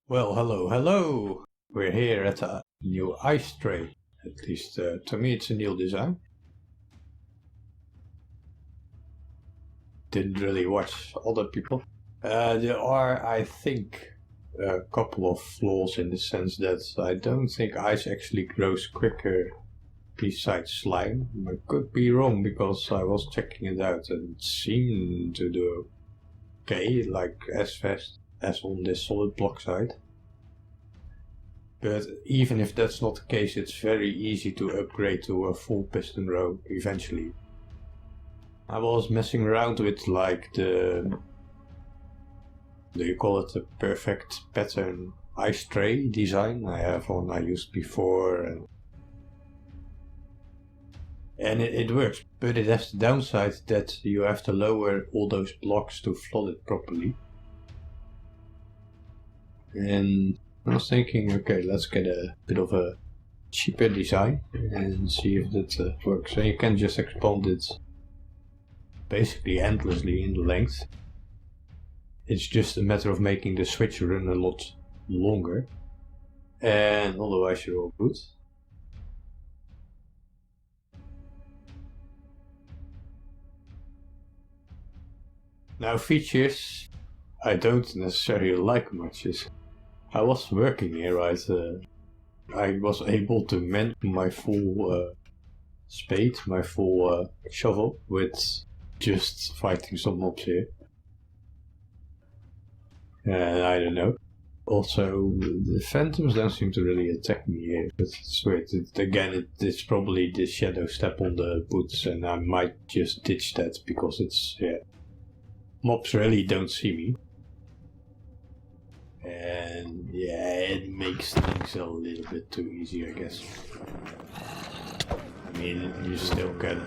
Well, hello. We're here at a new ice tray. At least to me it's a new design. Didn't really watch other people. There are, I think, a couple of flaws in the sense that I don't think ice actually grows quicker besides slime. I could be wrong because I was checking it out and it seemed to do okay, like as fast as on this solid block side. But even if that's not the case, it's very easy to upgrade to a full piston row eventually. I was messing around with like do you call it the perfect pattern ice tray design? I have one I used before and it works, but it has the downside that you have to lower all those blocks to flood it properly. And I was thinking, okay, let's get a bit of a cheaper design and see if that works. So you can just expand it basically endlessly in the length. It's just a matter of making the switch run a lot longer, and otherwise you're all good. Now features I don't necessarily like much is I was working here, right? I was able to mend my full spade, my full shovel, with just fighting some mobs here. And I don't know. Also, the phantoms don't seem to really attack me here, but it's weird. It's probably the shadow step on the boots, and I might just ditch that because it's, yeah. Mobs really don't see me. And yeah, it makes things a little bit too easy, I guess. I mean, you still can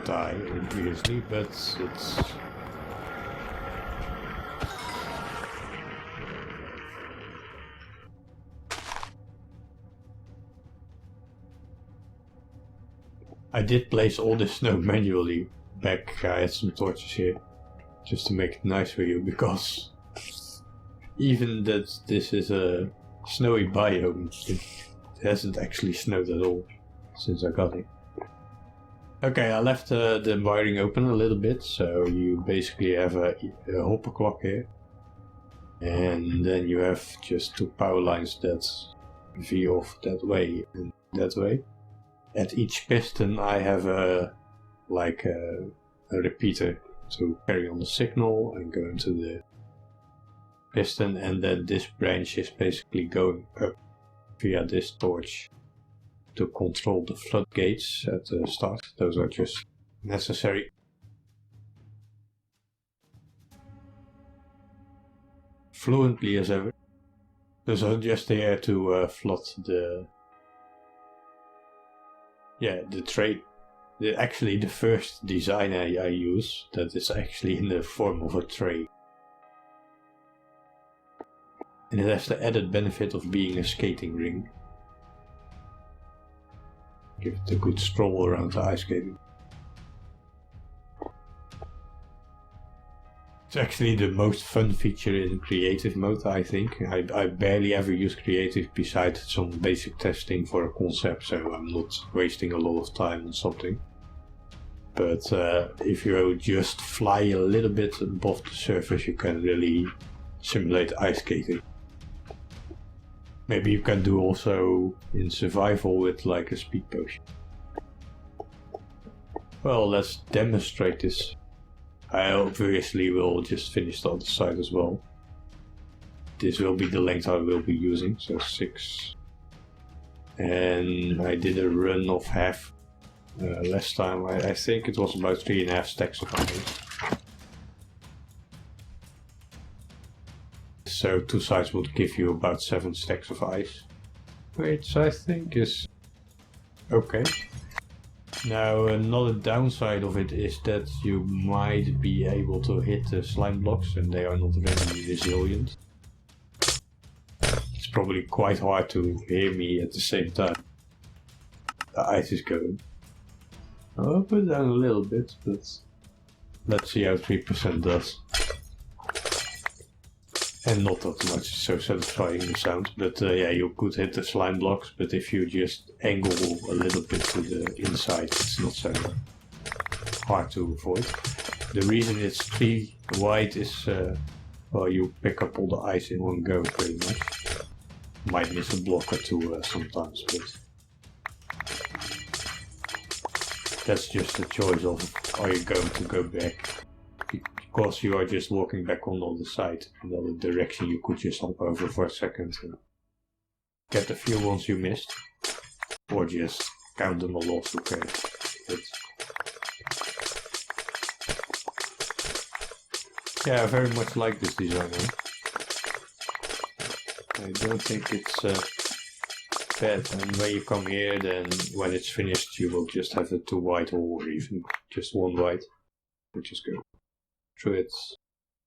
die, obviously, but it's... I did place all the snow manually back. I had some torches here, just to make it nice for you, because even that this is a snowy biome, it hasn't actually snowed at all since I got it. Okay, I left the wiring open a little bit, so you basically have a hopper clock here. And then you have just two power lines that veer off that way and that way. At each piston I have a repeater to carry on the signal and go into the piston, and then this branch is basically going up via this torch to control the floodgates at the start. Those are just necessary. Fluently as ever. Those are just there to flood the tray. Actually the first design I use that is actually in the form of a tray. And it has the added benefit of being a skating ring. Give it a good stroll around the ice skating. It's actually the most fun feature in creative mode, I think. I barely ever use creative besides some basic testing for a concept, so I'm not wasting a lot of time on something. But if you just fly a little bit above the surface, you can really simulate ice skating. Maybe you can do also in survival with like a speed potion. Well, let's demonstrate this. I obviously will just finish the other side as well. This will be the length I will be using, so 6. And I did a run of half last time. I think it was about 3.5 stacks of ice. So 2 sides would give you about 7 stacks of ice, which I think is okay. Now another downside of it is that you might be able to hit the slime blocks and they are not really resilient. It's probably quite hard to hear me at the same time. The ice is going. I'll put it down a little bit, but let's see how 3% does. And not that much so satisfying the sound, but yeah, you could hit the slime blocks, but if you just angle a little bit to the inside, it's not so hard to avoid. The reason it's 3 wide is, well, you pick up all the ice in one go pretty much. Might miss a block or two sometimes, but that's just a choice of, are you going to go back? Because you are just walking back on the other side, in the other direction, you could just hop over for a second and get the few ones you missed, or just count them all off, okay. But yeah, I very much like this design. I don't think it's bad, and when you come here, then when it's finished you will just have a 2 wide hole, or even just 1 wide, which is good. Through it,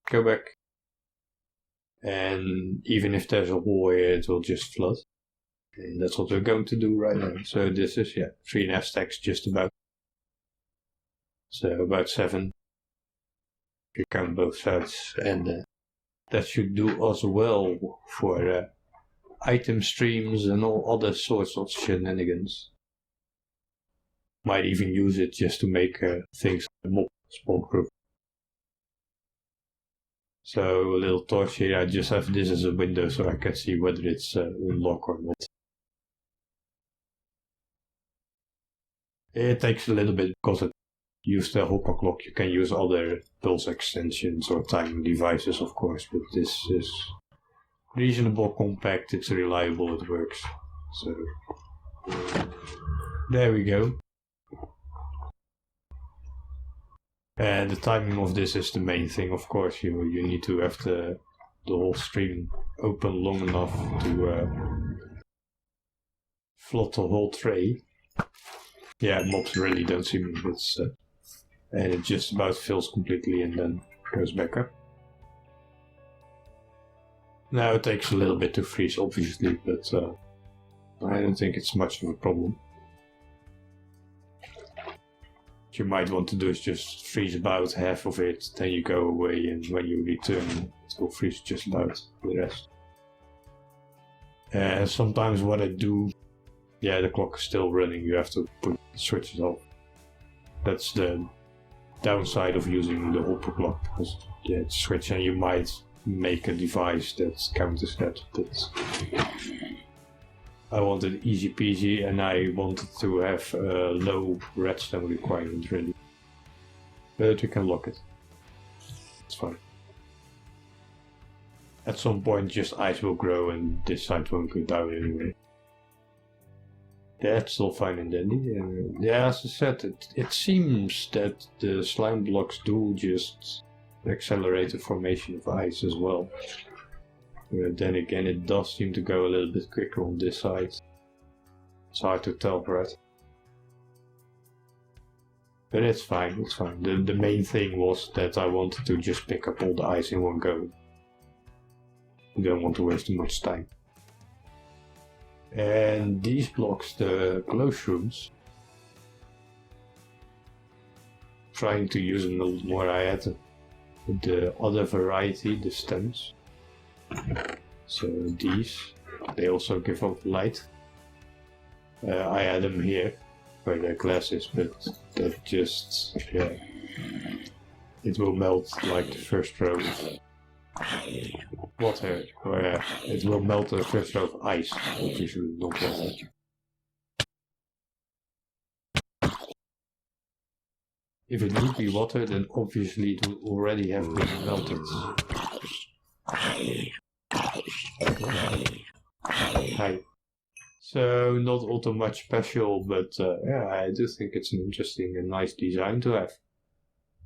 go back, and even if there's a hole here, it will just flood, and that's what we're going to do right now. So this is 3.5 stacks just about, so about 7 if you count both sides, and that should do as well for item streams and all other sorts of shenanigans. Might even use it just to make things mob spawn group. So a little torch here, I just have this as a window so I can see whether it's unlocked or not. It takes a little bit because it used the hopper clock. You can use other pulse extensions or timing devices, of course, but this is reasonable, compact, it's reliable, it works. So there we go. And the timing of this is the main thing, of course. You need to have the whole stream open long enough to flood the whole tray. Yeah, mobs really don't see me, and it just about fills completely and then goes back up. Now it takes a little bit to freeze, obviously, but I don't think it's much of a problem. What you might want to do is just freeze about half of it, then you go away, and when you return it will freeze just about the rest. Sometimes what I do, yeah, the clock is still running, you have to put the switches off. That's the downside of using the hopper clock, because yeah, it's switch and you might make a device that counters that, but I wanted easy peasy and I wanted to have a low redstone requirement really. But you can lock it. It's fine. At some point just ice will grow and this side won't go down anyway. That's still fine and dandy. Yeah, as I said, it seems that the slime blocks do just accelerate the formation of ice as well. Then again, it does seem to go a little bit quicker on this side. It's hard to tell, right? But it's fine, it's fine. The main thing was that I wanted to just pick up all the ice in one go. I don't want to waste too much time. And these blocks, the closed rooms, trying to use them a little more. I had the other variety, the stems. So these, they also give off light. I had them here where the glass is, but that just, yeah, it will melt like the first row of water, or it will melt the first row of ice, obviously not water. If it would be water, then obviously it would already have been melted. Hi. So not all too much special, but yeah, I do think it's an interesting and nice design to have.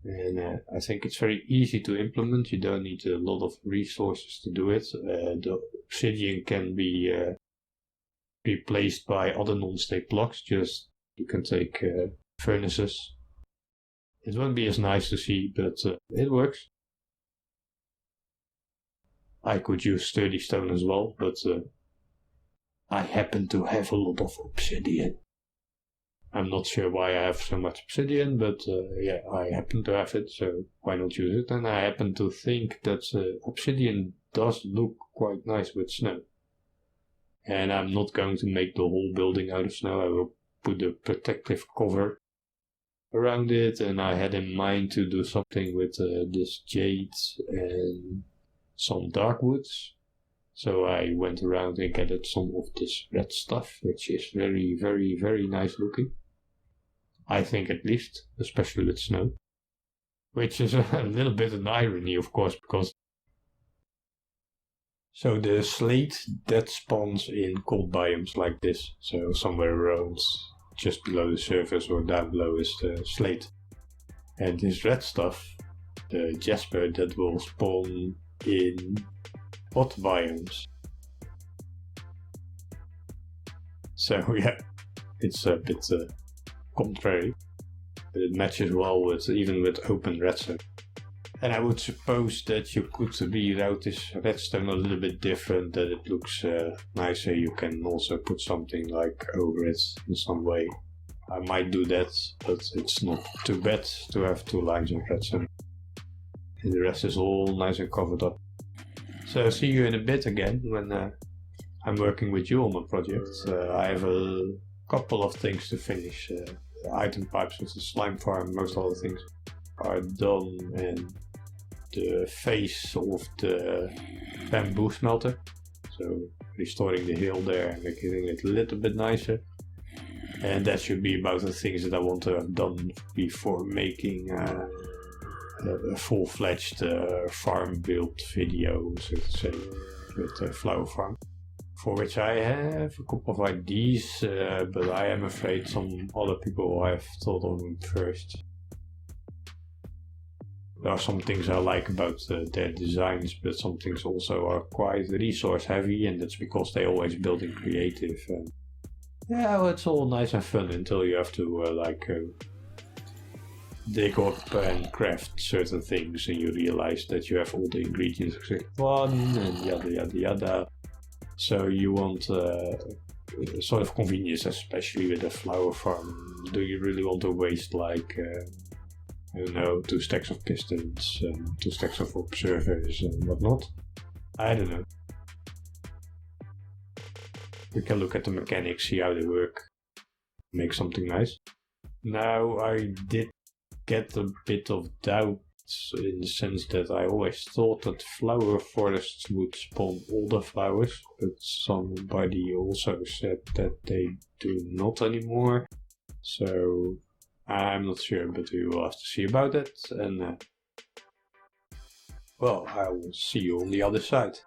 And I think it's very easy to implement. You don't need a lot of resources to do it. The obsidian can be replaced by other non-stick blocks. Just you can take furnaces. It won't be as nice to see, but it works. I could use sturdy stone as well, but I happen to have a lot of obsidian. I'm not sure why I have so much obsidian, but yeah, I happen to have it, so why not use it? And I happen to think that obsidian does look quite nice with snow. And I'm not going to make the whole building out of snow. I will put a protective cover around it, and I had in mind to do something with this jade and some dark woods. So I went around and gathered some of this red stuff, which is very, very, very nice looking. I think, at least, especially with snow. Which is a little bit an irony, of course, because so the slate that spawns in cold biomes like this, so somewhere around just below the surface or down below is the slate. And this red stuff, the jasper, that will spawn in hot biomes. So yeah, it's a bit contrary, but it matches well with even with open redstone. And I would suppose that you could reroute this redstone a little bit different, that it looks nicer. You can also put something like over it in some way. I might do that, but it's not too bad to have 2 lines of redstone. And the rest is all nice and covered up. So see you in a bit again when I'm working with you on the project. I have a couple of things to finish. The item pipes with the slime farm, most other things are done, and the face of the bamboo smelter, so restoring the hill there and making it a little bit nicer. And that should be about the things that I want to have done before making a full-fledged farm build video, so to say, with the flower farm, for which I have a couple of ideas, but I am afraid some other people have thought of them first. There are some things I like about their designs, but some things also are quite resource heavy, and that's because they always build in creative. And yeah, well, it's all nice and fun until you have to dig up and craft certain things, and you realize that you have all the ingredients except one, and yada yada yada. So you want sort of convenience, especially with a flower farm. Do you really want to waste I don't know, 2 stacks of pistons and 2 stacks of observers and whatnot? I don't know. We can look at the mechanics, see how they work, make something nice. Now, I did get a bit of doubt in the sense that I always thought that flower forests would spawn all the flowers, but somebody also said that they do not anymore. So I'm not sure, but we will have to see about that, and well, I will see you on the other side.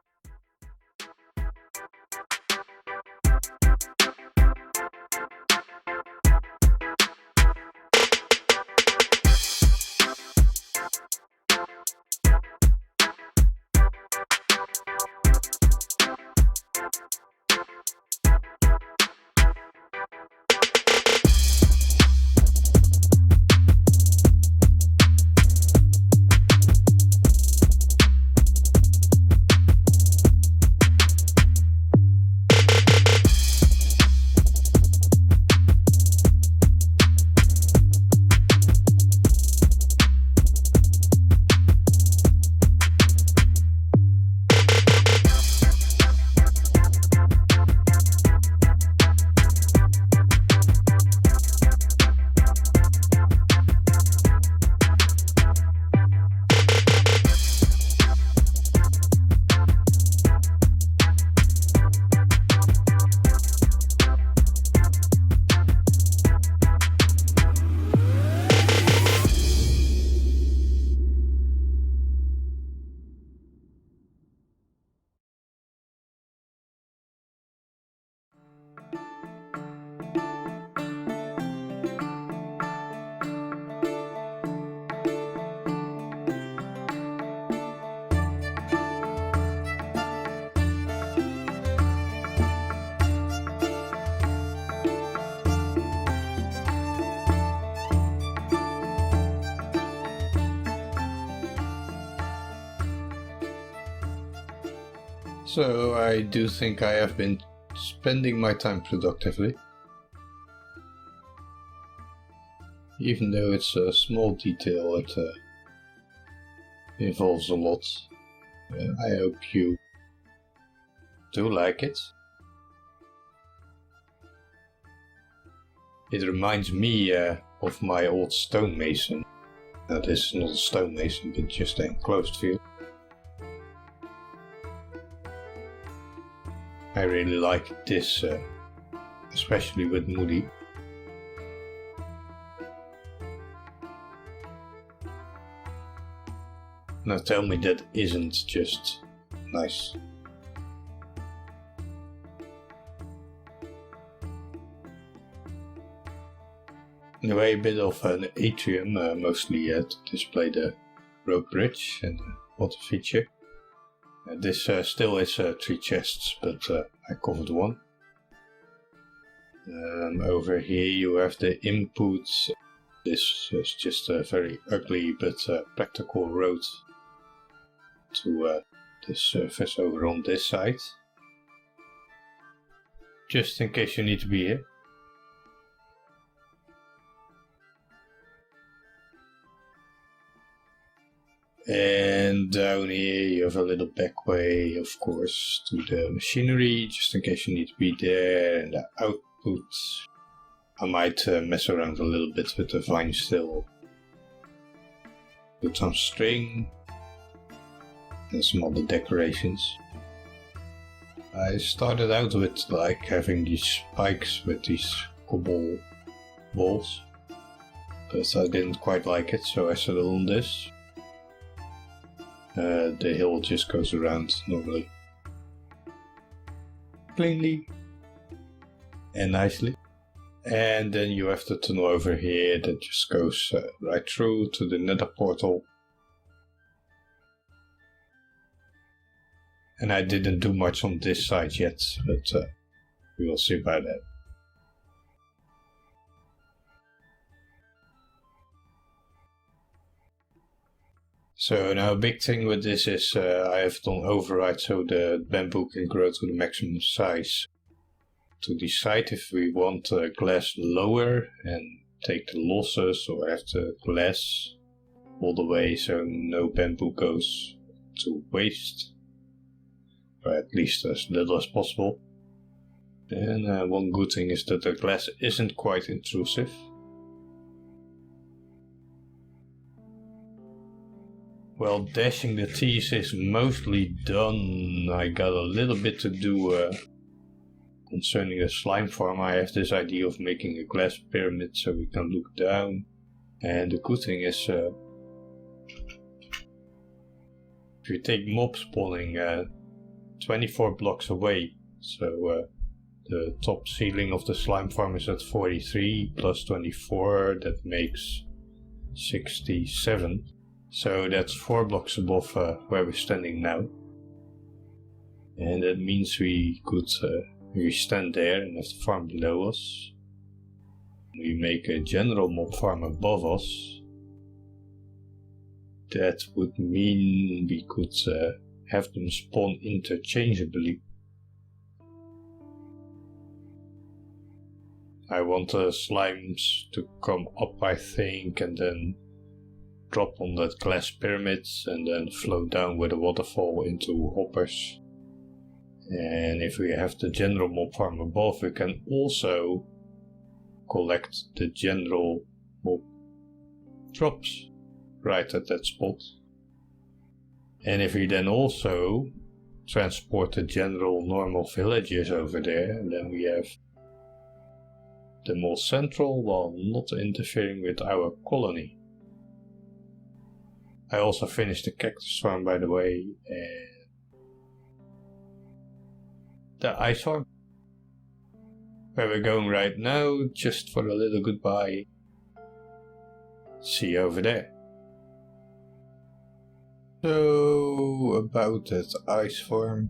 So I do think I have been spending my time productively. Even though it's a small detail, it involves a lot. I hope you do like it. It reminds me of my old stonemason. Now this is not a stonemason, but just an enclosed field. I really like this, especially with Moody. Now tell me that isn't just nice. Anyway, a bit of an atrium, mostly to display the road bridge and the water feature. This still is 3 chests, but I covered one. Over here you have the inputs. This is just a very ugly but practical road to the surface over on this side. Just in case you need to be here. And down here you have a little back way, of course, to the machinery, just in case you need to be there, and the output. I might mess around a little bit with the vine still. Put some string and some other decorations. I started out with like having these spikes with these cobble balls, but I didn't quite like it, so I settled on this. The hill just goes around normally. Cleanly and nicely. And then you have the tunnel over here that just goes right through to the nether portal. And I didn't do much on this side yet, but we will see about that. So now a big thing with this is I have done override so the bamboo can grow to the maximum size. To decide if we want glass lower and take the losses, or have the glass all the way so no bamboo goes to waste, or at least as little as possible. And one good thing is that the glass isn't quite intrusive. Well, dashing the teeth is mostly done. I got a little bit to do concerning the slime farm. I have this idea of making a glass pyramid so we can look down. And the good thing is, if you take mob spawning 24 blocks away, so the top ceiling of the slime farm is at 43 plus 24, that makes 67. So that's 4 blocks above where we're standing now. And that means we could stand there and have the farm below us. We make a general mob farm above us. That would mean we could have them spawn interchangeably. I want the slimes to come up, I think, and then drop on that glass pyramid and then flow down with a waterfall into hoppers. And if we have the general mob farm above, we can also collect the general mob drops right at that spot. And if we then also transport the general normal villagers over there, then we have the more central while not interfering with our colony. I also finished the cactus farm, by the way, and the ice farm, where we're going right now, just for a little goodbye. See you over there. So, about that ice farm.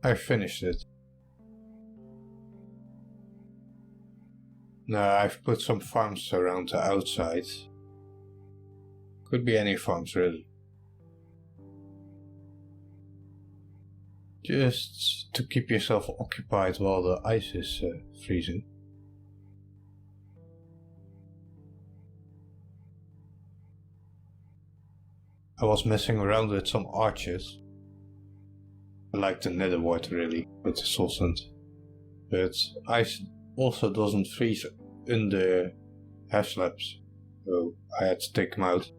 I finished it. Now I've put some farms around the outside. Could be any farms really. Just to keep yourself occupied while the ice is freezing. I was messing around with some arches. I like the nether wart really, with the solcent. But ice also doesn't freeze under half slabs, so I had to take them out.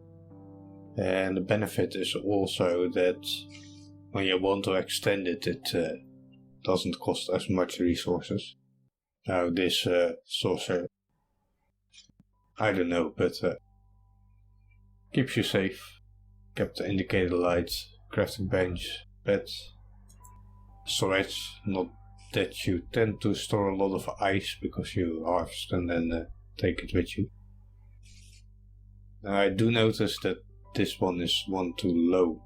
And the benefit is also that when you want to extend it, it doesn't cost as much resources. Now this saucer, I don't know, but keeps you safe. Kept the indicator lights, crafting bench, bed, storage. Not that you tend to store a lot of ice because you harvest and then take it with you. Now I do notice that this one is one too low.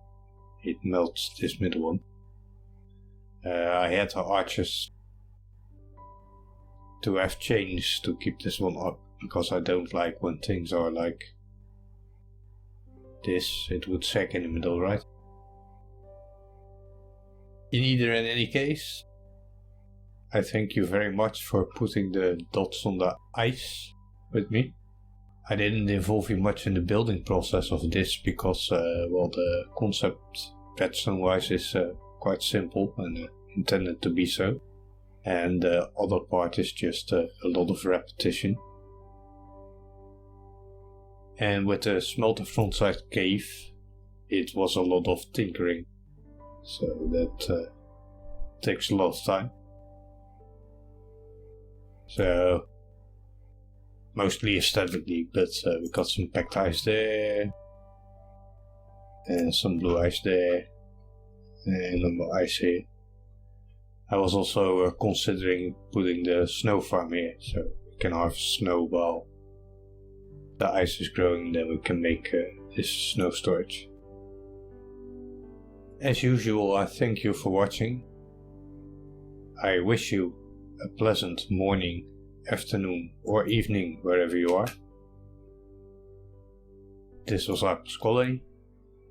It melts this middle one. I had the arches to have changed to keep this one up, because I don't like when things are like this. It would sag in the middle, right? In any case, I thank you very much for putting the dots on the ice with me. I didn't involve you much in the building process of this because, well, the concept redstone-wise is quite simple and intended to be so. And the other part is just a lot of repetition. And with the smelter frontside cave, it was a lot of tinkering. So that takes a lot of time. So mostly aesthetically, but we got some packed ice there, and some blue ice there, and normal ice here. I was also considering putting the snow farm here, so we can harvest snow while the ice is growing, then we can make this snow storage. As usual, I thank you for watching. I wish you a pleasant morning, afternoon or evening wherever you are. This was arPos Colony,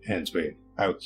and we're out.